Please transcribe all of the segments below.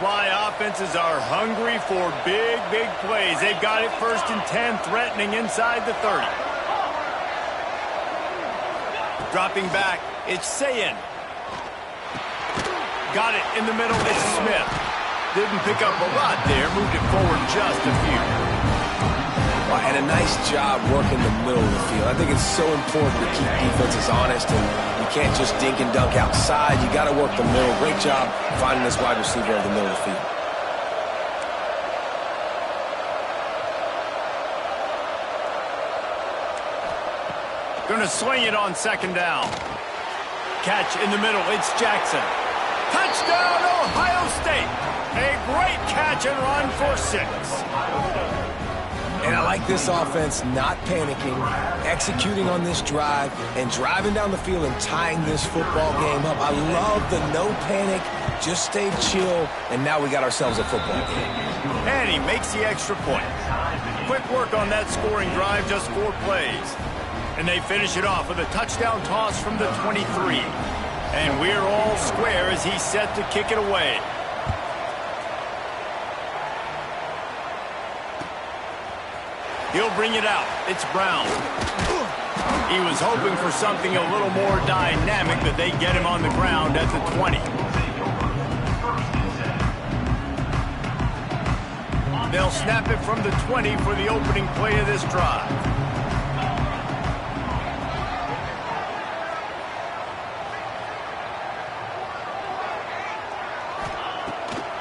why offenses are hungry for big, big plays. They've got it 1st and 10, threatening inside the 30. Dropping back, it's Ncaa. Got it in the middle, it's Smith. Didn't pick up a lot there, moved it forward just a few. And a nice job working the middle of the field. I think it's so important to keep defenses honest, and you can't just dink and dunk outside. You got to work the middle. Great job finding this wide receiver over the middle of the field. Going to swing it on 2nd down. Catch in the middle, it's Jackson. Touchdown, Ohio State. A great catch and run for 6. And I like this offense not panicking, executing on this drive, and driving down the field and tying this football game up. I love the no panic, just stay chill, and now we got ourselves a football game. And he makes the extra point. Quick work on that scoring drive, just 4 plays. And they finish it off with a touchdown toss from the 23. And we're all square as he's set to kick it away. He'll bring it out. It's Brown. He was hoping for something a little more dynamic, but they get him on the ground at the 20. They'll snap it from the 20 for the opening play of this drive.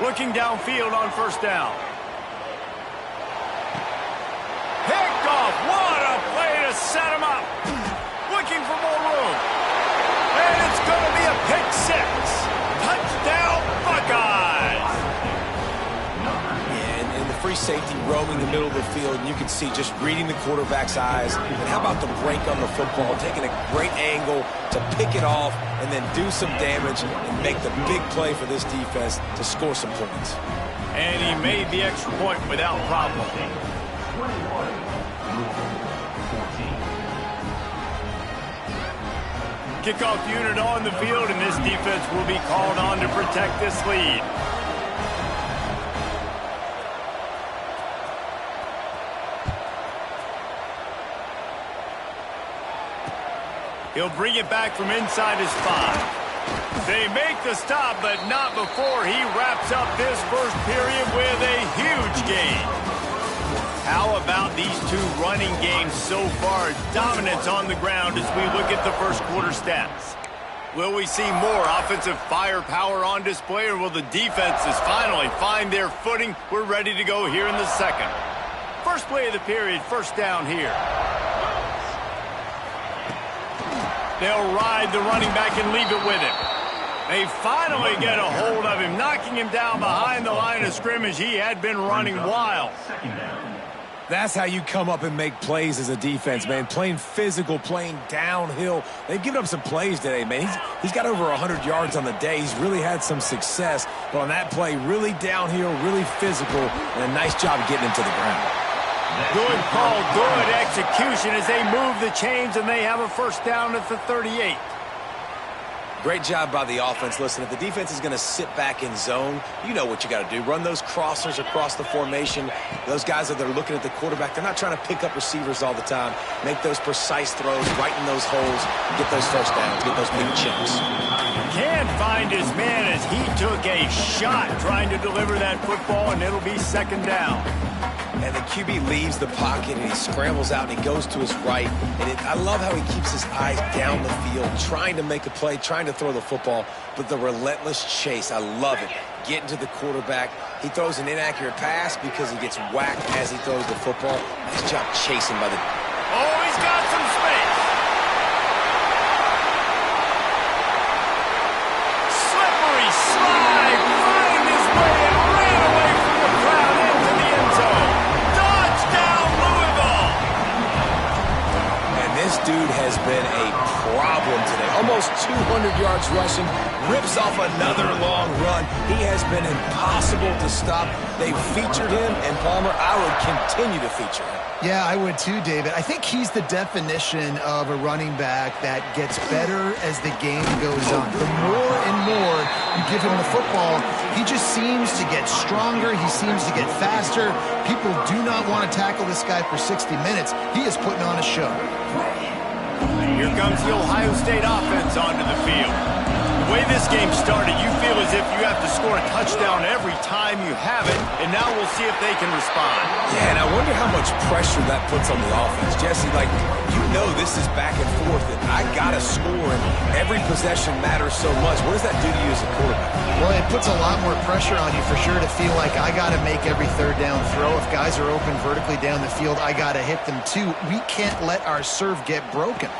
Looking downfield on 1st down. Picked off. What a play to set him up. Looking for more room. And it's going to be a pick 6. Touchdown, Buckeyes. And the free safety roaming the middle of the field, and you can see just reading the quarterback's eyes. And how about the break on the football, taking a great angle to pick it off and then do some damage and make the big play for this defense to score some points. And he made the extra point without problem. Kickoff unit on the field, and this defense will be called on to protect this lead. He'll bring it back from inside his 5. They make the stop, but not before he wraps up this first period with a huge gain. How about these 2 running games so far? Dominance on the ground as we look at the first quarter stats. Will we see more offensive firepower on display, or will the defenses finally find their footing? We're ready to go here in the second. First play of the period, 1st down here. They'll ride the running back and leave it with him. They finally get a hold of him, knocking him down behind the line of scrimmage. He had been running wild. That's how you come up and make plays as a defense, man. Playing physical, playing downhill. They've given up some plays today, man. He's got over 100 yards on the day. He's really had some success. But on that play, really downhill, really physical, and a nice job getting him to the ground. Good call, good execution as they move the chains, and they have a 1st down at the 38. Great job by the offense. Listen, if the defense is going to sit back in zone, you know what you got to do. Run those crossers across the formation. Those guys that are looking at the quarterback, they're not trying to pick up receivers all the time. Make those precise throws, right in those holes, get those 1st downs, get those big chunks. Can't find his man as he took a shot trying to deliver that football, and it'll be 2nd down. And the QB leaves the pocket, and he scrambles out, and he goes to his right. And I love how he keeps his eyes down the field, trying to make a play, trying to throw the football, but the relentless chase, I love it. Getting to the quarterback. He throws an inaccurate pass because he gets whacked as he throws the football. Nice job chasing by the... Oh, he's got some space. Slippery slide, finding his way and ran away from the crowd into the end zone. Touchdown, Louisville. And this dude has been a problem today. Almost 200 yards rushing, rips off another long run. He has been impossible to stop. They've featured him, and Palmer, I would continue to feature him. Yeah, I would too, David. I think he's the definition of a running back that gets better as the game goes on. The more and more you give him the football, He just seems to get stronger. He seems to get faster. People do not want to tackle this guy for 60 minutes. He is putting on a show. Here comes the Ohio State offense onto the field. The way this game started, you feel as if you have to score a touchdown every time you have it, and now we'll see if they can respond. Yeah, and I wonder how much pressure that puts on the offense. Jesse, like, you know this is back and forth, and I got to score, and every possession matters so much. What does that do to you as a quarterback? Well, it puts a lot more pressure on you for sure to feel like I got to make every third down throw. If guys are open vertically down the field, I got to hit them too. We can't let our serve get broken.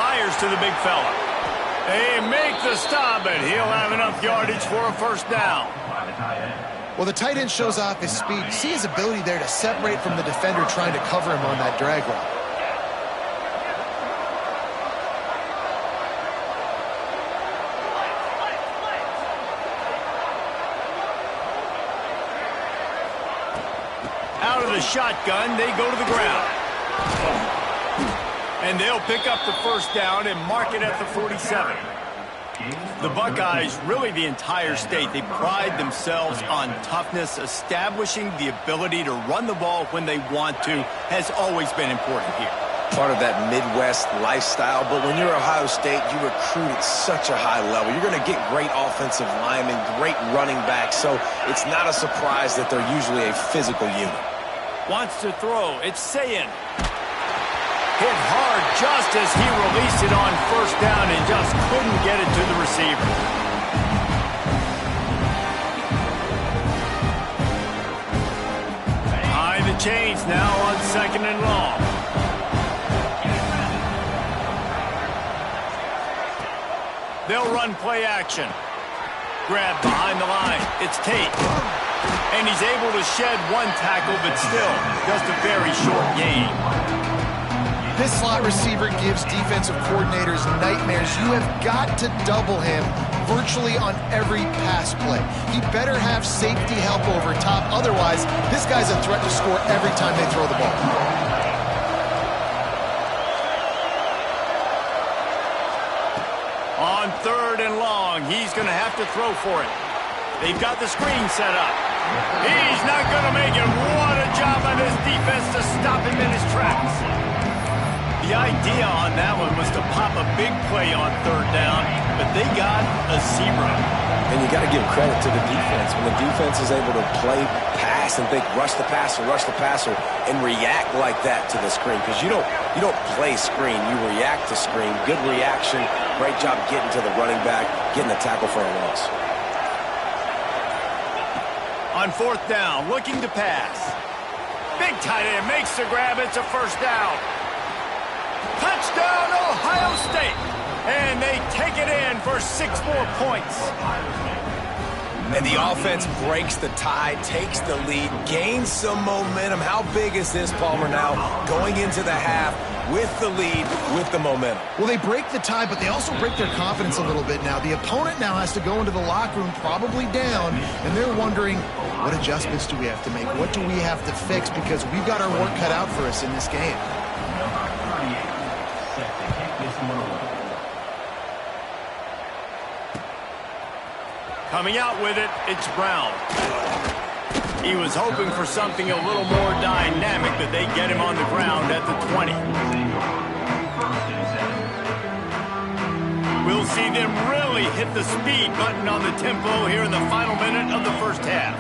Fires to the big fella. They make the stop, and he'll have enough yardage for a first down. Well, the tight end shows off his speed. You see his ability there to separate from the defender trying to cover him on that drag route. Out of the shotgun, they go to the ground. And they'll pick up the first down and mark it at the 47. The Buckeyes, really the entire state, they pride themselves on toughness. Establishing the ability to run the ball when they want to has always been important here. Part of that Midwest lifestyle, but when you're Ohio State, you recruit at such a high level. You're going to get great offensive linemen, great running backs, so it's not a surprise that they're usually a physical unit. Wants to throw. It's Ncaa. Hit hard just as he released it on first down and just couldn't get it to the receiver. Behind the chains now on second and long. They'll run play action. Grab behind the line. It's Tate. And he's able to shed one tackle, but still just a very short gain. This slot receiver gives defensive coordinators nightmares. You have got to double him virtually on every pass play. He better have safety help over top. Otherwise, this guy's a threat to score every time they throw the ball. On third and long, he's going to have to throw for it. They've got the screen set up. He's not going to make it. What a job by this defense to stop him in his tracks. The idea on that one was to pop a big play on third down, but they got a zero. And you got to give credit to the defense. When the defense is able to play pass and think rush the passer, and react like that to the screen, because you don't play screen, you react to screen. Good reaction, great job getting to the running back, getting the tackle for a loss. On fourth down, looking to pass. Big tight end makes the grab. It's a first down. Touchdown, Ohio State. And they take it in for 6 more points. And the offense breaks the tie, takes the lead, gains some momentum. How big is this, Palmer, now going into the half with the lead, with the momentum? Well, they break the tie, but they also break their confidence a little bit now. The opponent now has to go into the locker room probably down, and they're wondering, what adjustments do we have to make? What do we have to fix? Because we've got our work cut out for us in this game. Coming out with it, it's Brown. He was hoping for something a little more dynamic, but they get him on the ground at the 20. We'll see them really hit the speed button on the tempo here in the final minute of the first half.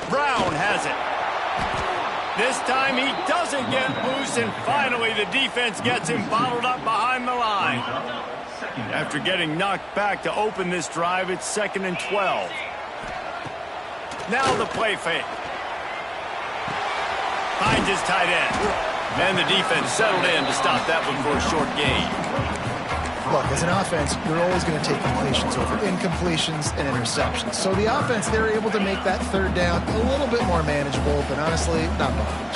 Brown has it. This time he doesn't get loose, and finally the defense gets him bottled up behind the line. After getting knocked back to open this drive, it's 2nd and 12. Now the play fake. Finds his tight end. And the defense settled in to stop that one for a short gain. Look, as an offense, you're always going to take completions over incompletions and interceptions. So the offense, they're able to make that third down a little bit more manageable, but honestly, not much.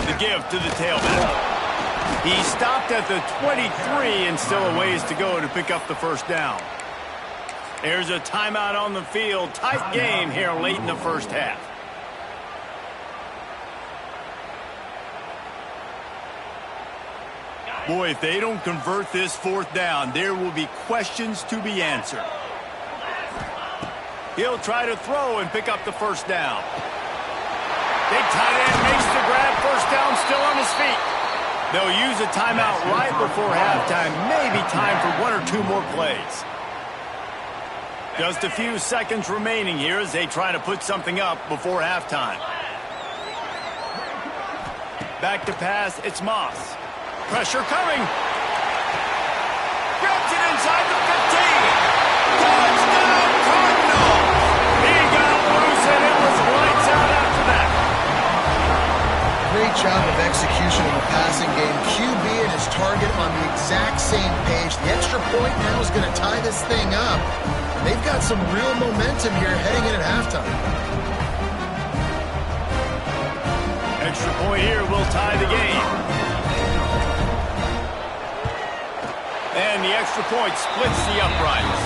The give to the tailback. He stopped at the 23 and still a ways to go to pick up the first down. There's a timeout on the field. Tight game here late in the first half. Boy, if they don't convert this fourth down, there will be questions to be answered. He'll try to throw and pick up the first down. Big tight end makes the grab. First down, still on his feet. They'll use a timeout right before halftime. Maybe time for one or two more plays. Just a few seconds remaining here as they try to put something up before halftime. Back to pass, it's Moss. Pressure coming. Grabs it inside the 15. Touchdown, Cardinals! He got loose and it was lights out after that. Great job of execution in the passing game. QB and his target on the exact same page. The extra point now is going to tie this thing up. They've got some real momentum here heading in at halftime. Extra point here will tie the game. And the extra point splits the uprights.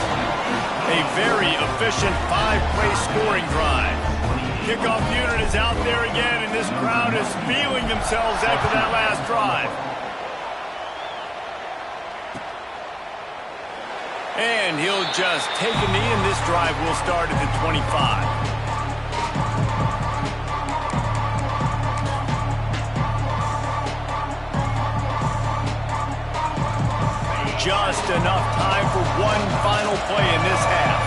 A very efficient 5-play scoring drive. Kickoff unit is out there again, and this crowd is feeling themselves after that last drive. And he'll just take a knee, and this drive will start at the 25. Just enough time for one final play in this half.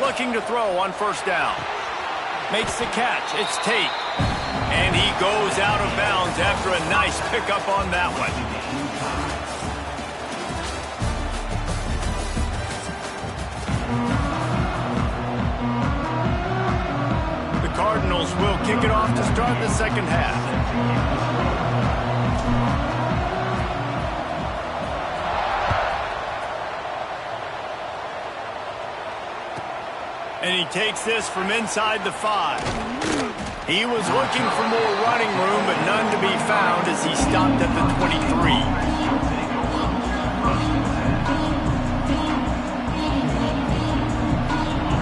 Looking to throw on first down. Makes the catch. It's Tate. And he goes out of bounds after a nice pickup on that one. Cardinals will kick it off to start the second half. And he takes this from inside the 5. He was looking for more running room, but none to be found as he stopped at the 23.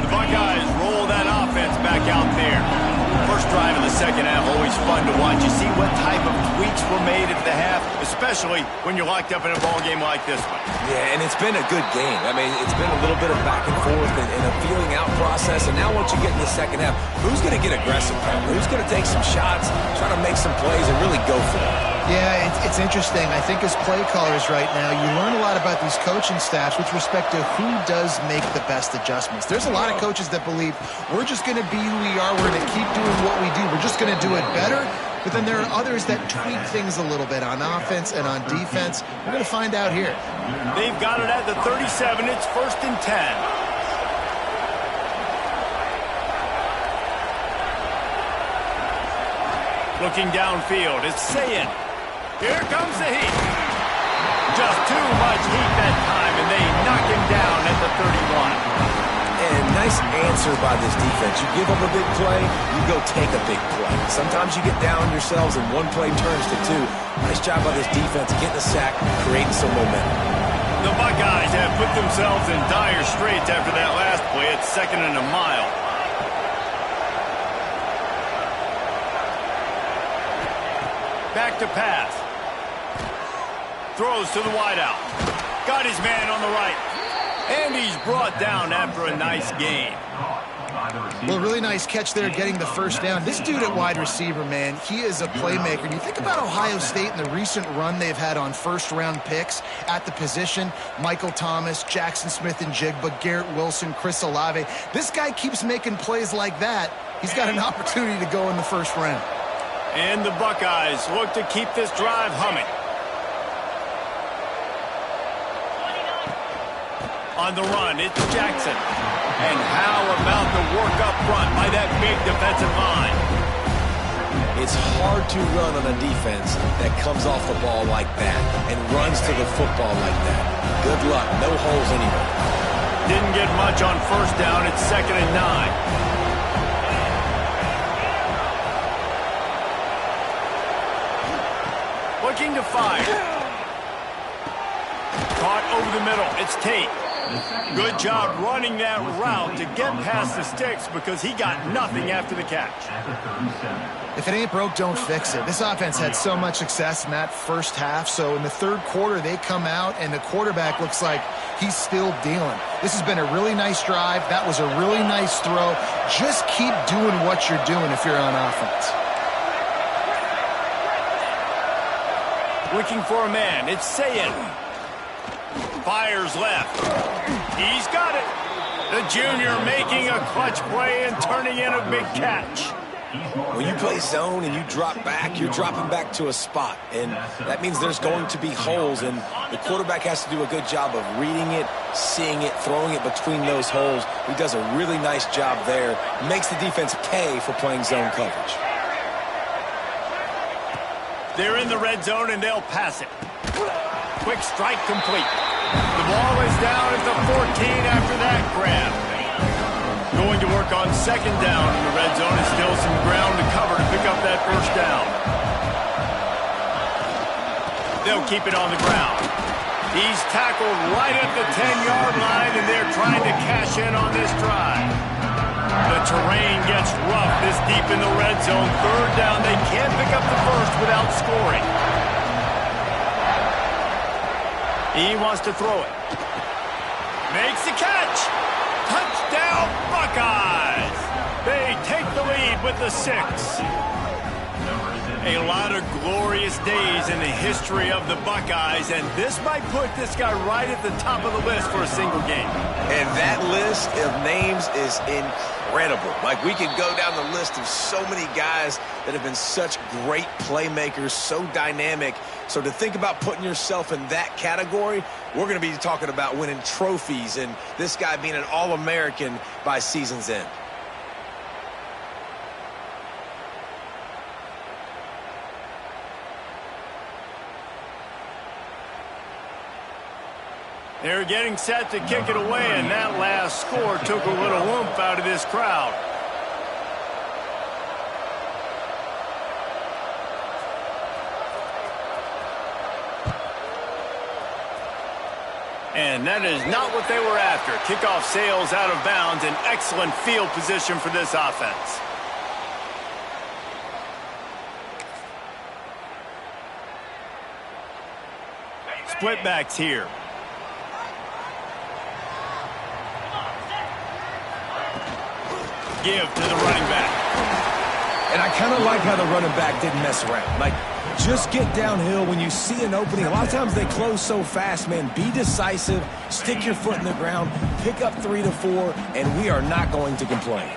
Buckeyes roll that offense back out there. First drive of the second half, always fun to watch. You see what type of tweaks were made at the half, especially when you're locked up in a ball game like this one. Yeah, and it's been a good game. I mean, it's been a little bit of back and forth and a feeling out process. And now once you get in the second half, who's going to get aggressive? Who's going to take some shots, try to make some plays, and really go for it? Yeah, it's interesting. I think as play callers right now, you learn a lot about these coaching staffs with respect to who does make the best adjustments. There's a lot of coaches that believe we're just going to be who we are. We're going to keep doing what we do. We're just going to do it better. But then there are others that tweak things a little bit on offense and on defense. We're going to find out here. They've got it at the 37. It's 1st and 10. Looking downfield, it's Ncaa. Here comes the heat. Just too much heat that time, and they knock him down at the 31. And nice answer by this defense. You give them a big play, you go take a big play. Sometimes you get down yourselves and one play turns to two. Nice job by this defense getting a sack, creating some momentum. The Buckeyes have put themselves in dire straits after that last play. It's 2nd and a mile. Back to pass. Throws to the wideout. Got his man on the right. And he's brought down after a nice gain. Well, really nice catch there getting the first down. This dude at wide receiver, man, he is a playmaker. And you think about Ohio State and the recent run they've had on first-round picks at the position. Michael Thomas, Jackson Smith-Njigba, Garrett Wilson, Chris Olave. This guy keeps making plays like that. He's got an opportunity to go in the first round. And the Buckeyes look to keep this drive humming. On the run, it's Jackson. And how about the work up front by that big defensive line? It's hard to run on a defense that comes off the ball like that and runs to the football like that. Good luck. No holes anywhere. Didn't get much on first down. It's 2nd and 9. Looking to fire. Caught over the middle. It's Tate. Good job running that route to get past the sticks because he got nothing after the catch. If it ain't broke, don't fix it. This offense had so much success in that first half, so in the third quarter they come out and the quarterback looks like he's still dealing. This has been a really nice drive. That was a really nice throw. Just keep doing what you're doing if you're on offense. Looking for a man. It's Ncaa. Fires left. He's got it. The junior making a clutch play and turning in a big catch. When you play zone and you drop back, you're dropping back to a spot. And that means there's going to be holes, and the quarterback has to do a good job of reading it, seeing it, throwing it between those holes. He does a really nice job there. Makes the defense pay for playing zone coverage. They're in the red zone, and they'll pass it. Quick strike complete. The ball is down at the 14 after that grab. Going to work on second down in the red zone, and still some ground to cover to pick up that first down. They'll keep it on the ground. He's tackled right at the 10-yard line, and they're trying to cash in on this drive. The terrain gets rough this deep in the red zone. Third down, they can't pick up the first without scoring. He wants to throw it. Makes the catch. Touchdown, Buckeyes. They take the lead with the 6. A lot of glorious days in the history of the Buckeyes, and this might put this guy right at the top of the list for a single game. And that list of names is incredible. Like, we could go down the list of so many guys that have been such great playmakers, so dynamic. So to think about putting yourself in that category, we're going to be talking about winning trophies and this guy being an All-American by season's end. They're getting set to kick it away, and that last score took a little oomph out of this crowd. And that is not what they were after. Kickoff sails out of bounds, an excellent field position for this offense. Split backs here. Give to the running back. And I kind of like how the running back didn't mess around. Like, just get downhill when you see an opening. A lot of times they close so fast, man. Be decisive, stick your foot in the ground, pick up 3 to 4, and we are not going to complain.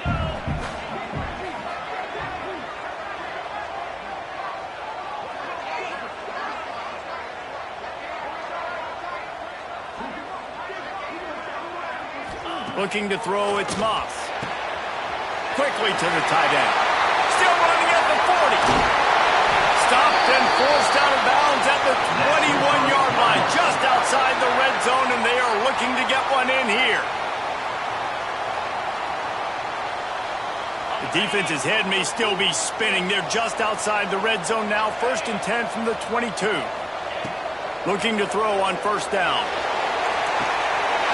Looking to throw, it's Moss. Quickly to the tight end. Still running at the 40. Stopped and forced out of bounds at the 21-yard line, just outside the red zone, and they are looking to get one in here. The defense's head may still be spinning. They're just outside the red zone now, 1st and 10 from the 22. Looking to throw on first down.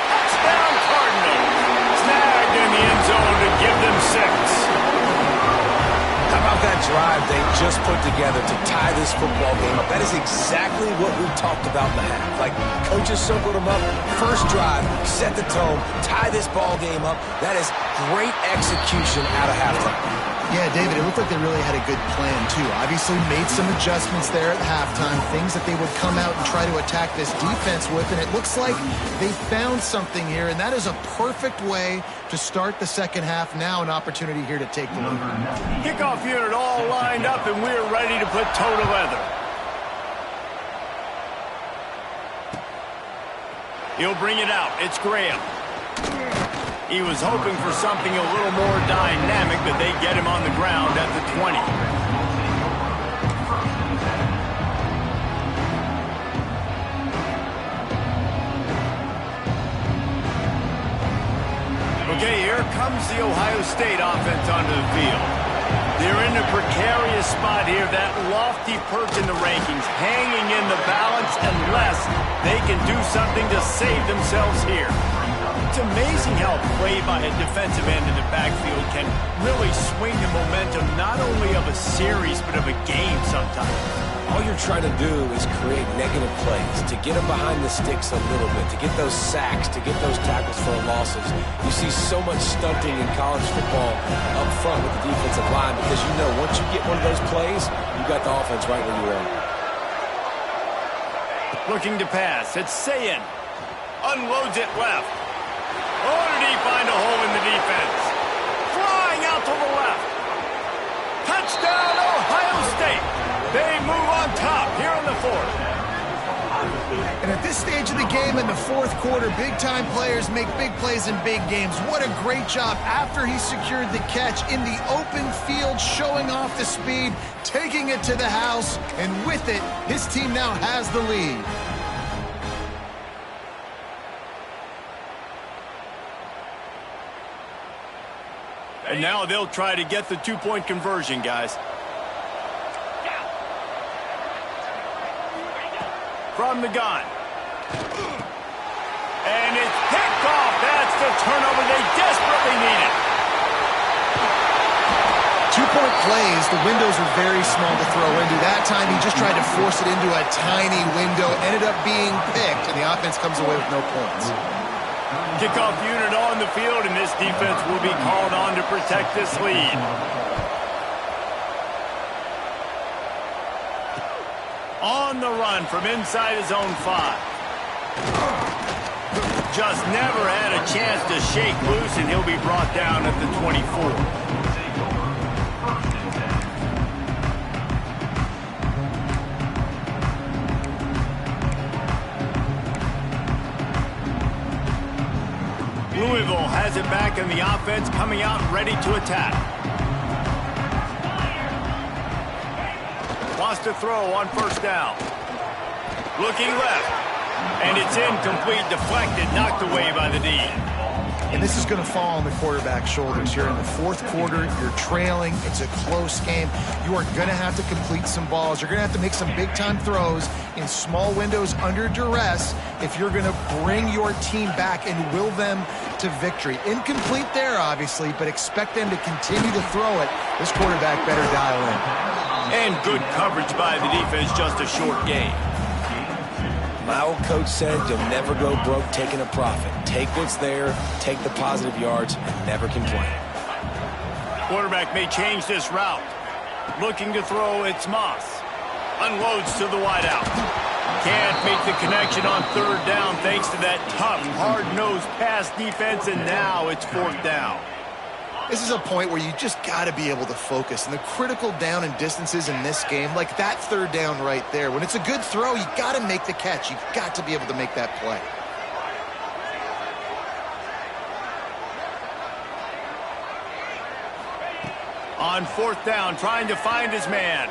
Touchdown, Cardinals. Snagged in the end zone to give them 6. How about that drive they just put together to tie this football game up? That is exactly what we talked about in the half. Like, coaches circled them up. First drive, set the tone, tie this ball game up. That is great execution out of halftime. Yeah, David, it looked like they really had a good plan, too. Obviously made some adjustments there at halftime, things that they would come out and try to attack this defense with, and it looks like they found something here, and that is a perfect way to start the second half. Now an opportunity here to take the lead. Kickoff unit all lined up, and we're ready to put toe to leather. He'll bring it out. It's Graham. He was hoping for something a little more dynamic, but they get him on the ground at the 20. Okay, here comes the Ohio State offense onto the field. They're in a precarious spot here, that lofty perch in the rankings, hanging in the balance unless they can do something to save themselves here. Amazing how a play by a defensive end in the backfield can really swing the momentum not only of a series but of a game sometimes. All you're trying to do is create negative plays, to get them behind the sticks a little bit, to get those sacks, to get those tackles for losses. You see so much stunting in college football up front with the defensive line because you know once you get one of those plays, you got the offense right where you want. Looking to pass. It's Ncaa. Unloads it left. Oh, did he find a hole in the defense? Flying out to the left. Touchdown, Ohio State. They move on top here in the fourth. And at this stage of the game in the fourth quarter, big-time players make big plays in big games. What a great job after he secured the catch in the open field, showing off the speed, taking it to the house, and with it, his team now has the lead. And now they'll try to get the two-point conversion, guys. From the gun. And it's picked off. That's the turnover they desperately needed. Two-point plays, the windows are very small to throw into. That time he just tried to force it into a tiny window, ended up being picked, and the offense comes away with no points. Kickoff unit on the field, and this defense will be called on to protect this lead. On the run from inside his own 5. Just never had a chance to shake loose, and he'll be brought down at the 24. Louisville has it back in the offense, coming out ready to attack. Wants to throw on first down. Looking left. And it's incomplete, deflected, knocked away by the D. And this is going to fall on the quarterback's shoulders here in the fourth quarter. You're trailing. It's a close game. You are going to have to complete some balls. You're going to have to make some big-time throws in small windows under duress if you're going to bring your team back and will them to victory. Incomplete there, obviously, but expect them to continue to throw it. This quarterback better dial in. And good coverage by the defense, just a short game. My old coach said you'll never go broke taking a profit. Take what's there, take the positive yards, and never complain. Quarterback may change this route. Looking to throw, it's Moss. Unloads to the wideout. Can't make the connection on third down thanks to that tough, hard-nosed pass defense, and now it's fourth down. This is a point where you just got to be able to focus. And the critical down and distances in this game, like that third down right there, when it's a good throw, you got to make the catch. You've got to be able to make that play. On fourth down, trying to find his man.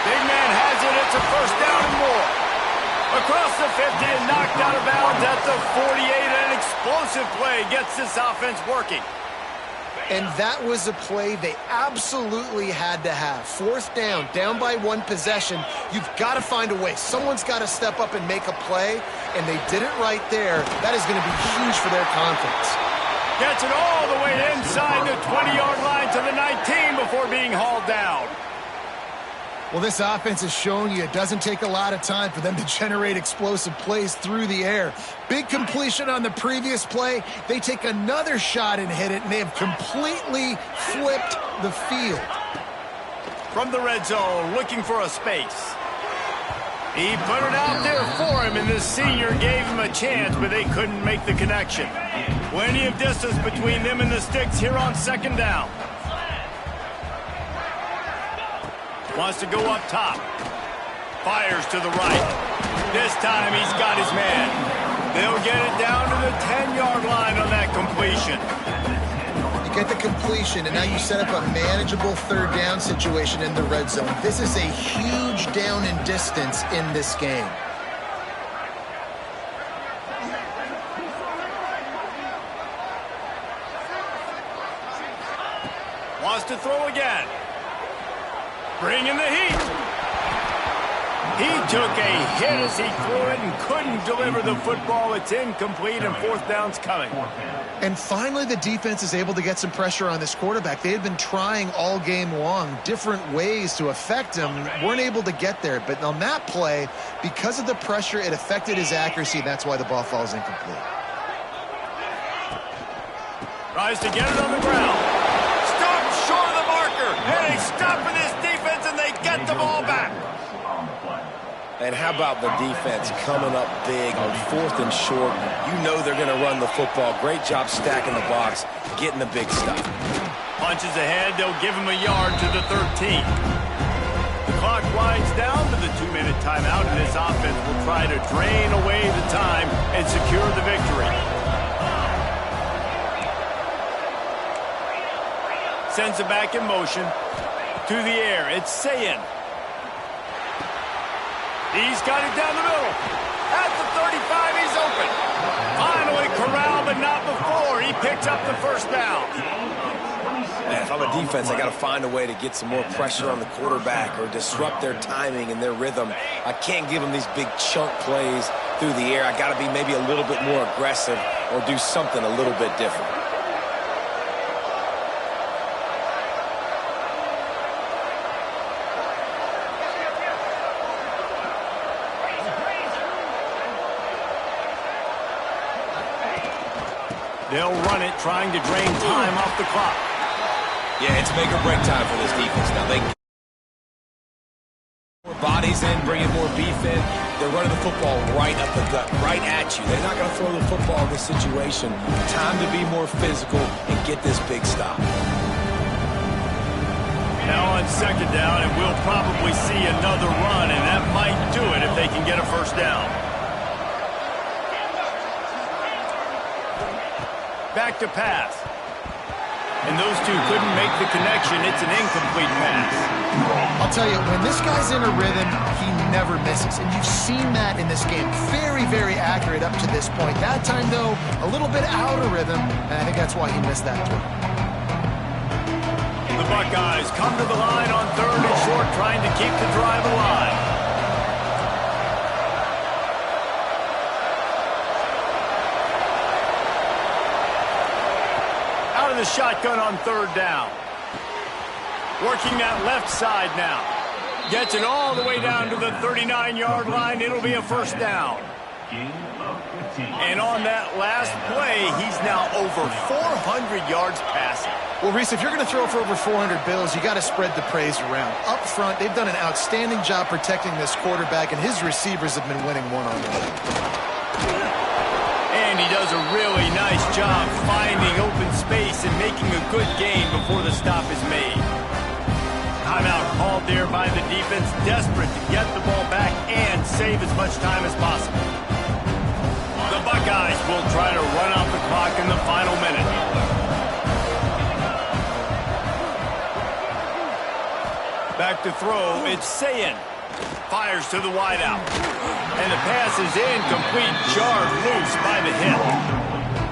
Big man has it. It's a first down and more. Across the 50 and knocked out of bounds at the 48. An explosive play gets this offense working. And that was a play they absolutely had to have. Fourth down, down by one possession. You've got to find a way. Someone's got to step up and make a play, and they did it right there. That is going to be huge for their confidence. Gets it all the way inside the 20-yard line to the 19 before being hauled down. Well, this offense has shown you it doesn't take a lot of time for them to generate explosive plays through the air. Big completion on the previous play. They take another shot and hit it, and they have completely flipped the field. From the red zone, looking for a space. He put it out there for him, and the senior gave him a chance, but they couldn't make the connection. Plenty of distance between them and the sticks here on second down. Wants to go up top. Fires to the right. This time he's got his man. They'll get it down to the 10-yard line on that completion. You get the completion, and now you set up a manageable third down situation in the red zone. This is a huge down in distance in this game. Wants to throw again. Bringing the heat. He took a hit as he threw it and couldn't deliver the football. It's incomplete, and fourth down's coming. And finally, the defense is able to get some pressure on this quarterback. They had been trying all game long different ways to affect him, weren't able to get there. But on that play, because of the pressure, it affected his accuracy. That's why the ball falls incomplete. Tries to get it on the ground. Stopped short of the marker. And they stop for this defense, and they get the ball back. And how about the defense coming up big on 4th and short? You know they're going to run the football. Great job stacking the box, getting the big stop. Punches ahead. They'll give him a yard to the 13. The clock winds down to the 2-minute timeout, and this offense will try to drain away the time and secure the victory. Sends it back in motion. To the air. It's Ncaa. He's got it down the middle. At the 35, he's open. Finally corralled, but not before. He picks up the first down. Man, if I'm a defense, I got to find a way to get some more pressure on the quarterback or disrupt their timing and their rhythm. I can't give them these big chunk plays through the air. I got to be maybe a little bit more aggressive or do something a little bit different. They'll run it, trying to drain time off the clock. Yeah, it's make or break time for this defense. Now they more bodies in, bringing more beef in. They're running the football right up the gut, right at you. They're not going to throw the football in this situation. Time to be more physical and get this big stop. Now on second down, and we'll probably see another run, and that might do it if they can get a first down. Back to pass. And those two couldn't make the connection. It's an incomplete pass. I'll tell you, when this guy's in a rhythm, he never misses. And you've seen that in this game. Very, very accurate up to this point. That time, though, a little bit out of rhythm, and I think that's why he missed that throw. The Buckeyes come to the line on 3rd and short, trying to keep the drive alive. The shotgun on 3rd down. Working that left side now. Gets it all the way down to the 39-yard line. It'll be a first down. And on that last play, he's now over 400 yards passing. Well, Reese, if you're going to throw for over 400 bills, you got to spread the praise around. Up front, they've done an outstanding job protecting this quarterback, and his receivers have been winning one-on-one. And he does a really nice job finding open space and making a good gain before the stop is made. Timeout called there by the defense, desperate to get the ball back and save as much time as possible. The Buckeyes will try to run out the clock in the final minute. Back to throw, it's Ncaa. Fires to the wideout. And the pass is incomplete, jarred loose by the hip.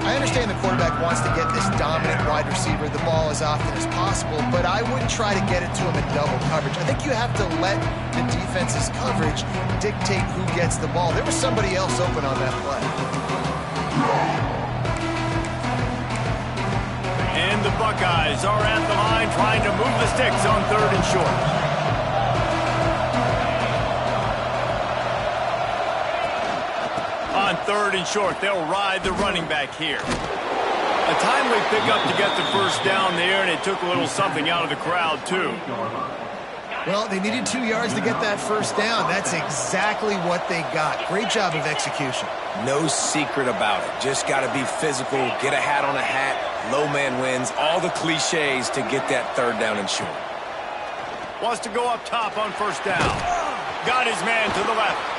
I understand the quarterback wants to get this dominant wide receiver the ball as often as possible, but I wouldn't try to get it to him in double coverage. I think you have to let the defense's coverage dictate who gets the ball. There was somebody else open on that play. And the Buckeyes are at the line trying to move the sticks on 3rd and short. On 3rd and short, they'll ride the running back here. A timely pickup to get the first down there, and it took a little something out of the crowd, too. Well, they needed 2 yards to get that first down. That's exactly what they got. Great job of execution. No secret about it. Just got to be physical, get a hat on a hat, low man wins, all the cliches to get that 3rd down and short. Wants to go up top on first down. Got his man to the left.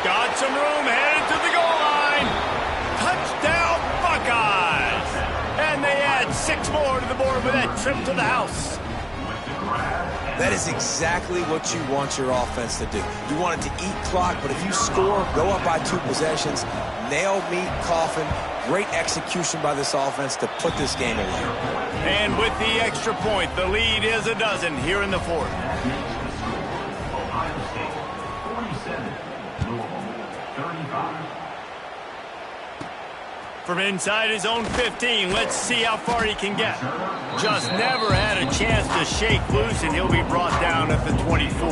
Got some room, headed to the goal line. Touchdown, Buckeyes! And they add 6 more to the board with that trip to the house. That is exactly what you want your offense to do. You want it to eat clock, but if you score, go up by 2 possessions, nail meat coffin, great execution by this offense to put this game away. And with the extra point, the lead is a dozen here in the 4th. From inside his own 15, let's see how far he can get. Just never had a chance to shake loose, and he'll be brought down at the 24.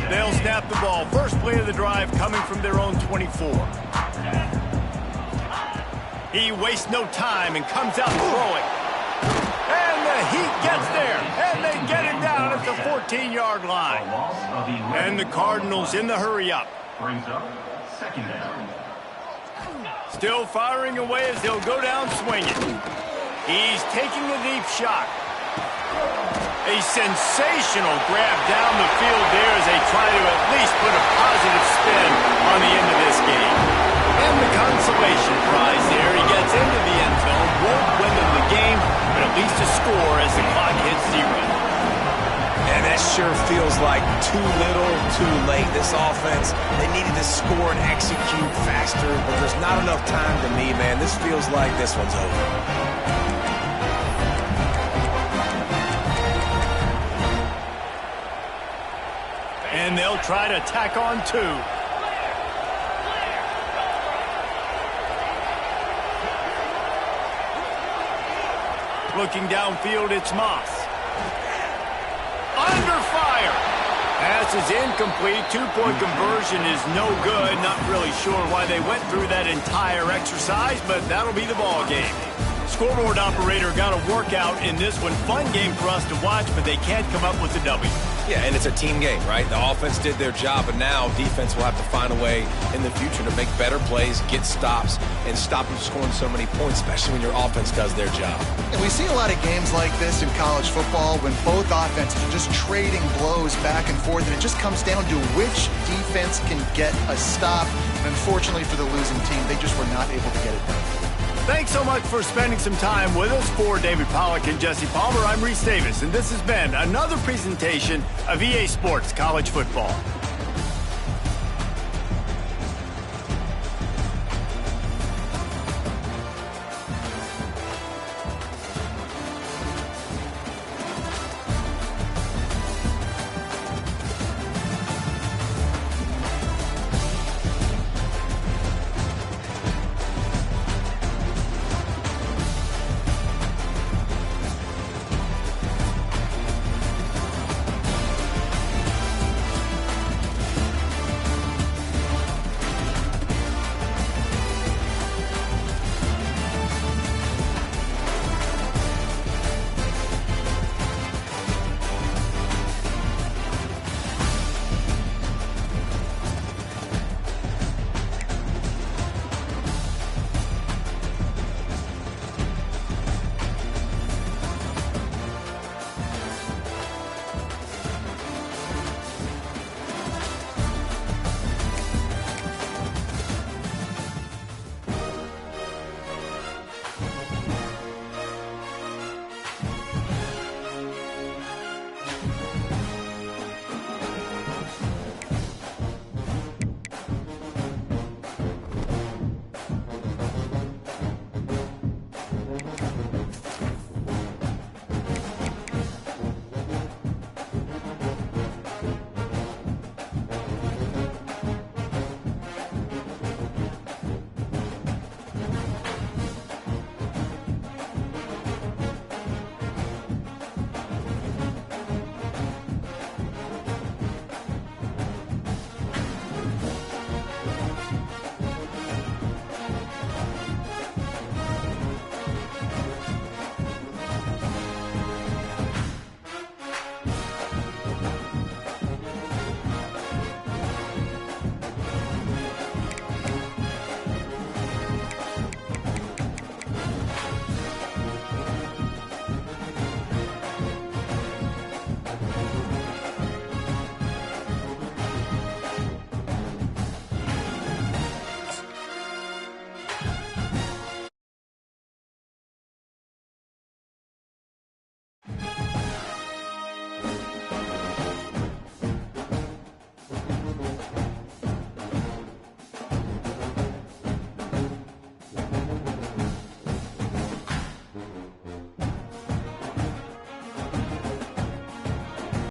They'll snap the ball. First play of the drive coming from their own 24. He wastes no time and comes out throwing. And the Heat gets there, and they get him down at the 14-yard line. And the Cardinals in the hurry-up. Brings up second down. Still firing away as he'll go down swinging. He's taking a deep shot. A sensational grab down the field there as they try to at least put a positive spin on the end of this game. And the consolation prize there. He gets into the end zone, won't win them the game, but at least a score as the clock hits 0. And that sure feels like too little, too late. This offense, they needed to score and execute faster, but there's not enough time to me, man. This feels like this one's over. And they'll try to tack on 2. Looking downfield, it's Moss. Under fire. Pass is incomplete. 2-point conversion is no good. Not really sure why they went through that entire exercise, but that'll be the ball game. Scoreboard operator got a workout in this one. Fun game for us to watch, but they can't come up with a W. Yeah, and it's a team game, right? The offense did their job, and now defense will have to find a way in the future to make better plays, get stops, and stop them scoring so many points, especially when your offense does their job. And we see a lot of games like this in college football when both offenses are just trading blows back and forth, and it just comes down to which defense can get a stop. And unfortunately for the losing team, they just were not able to get it done. Thanks so much for spending some time with us. For David Pollack and Jesse Palmer, I'm Reese Davis, and this has been another presentation of EA Sports College Football.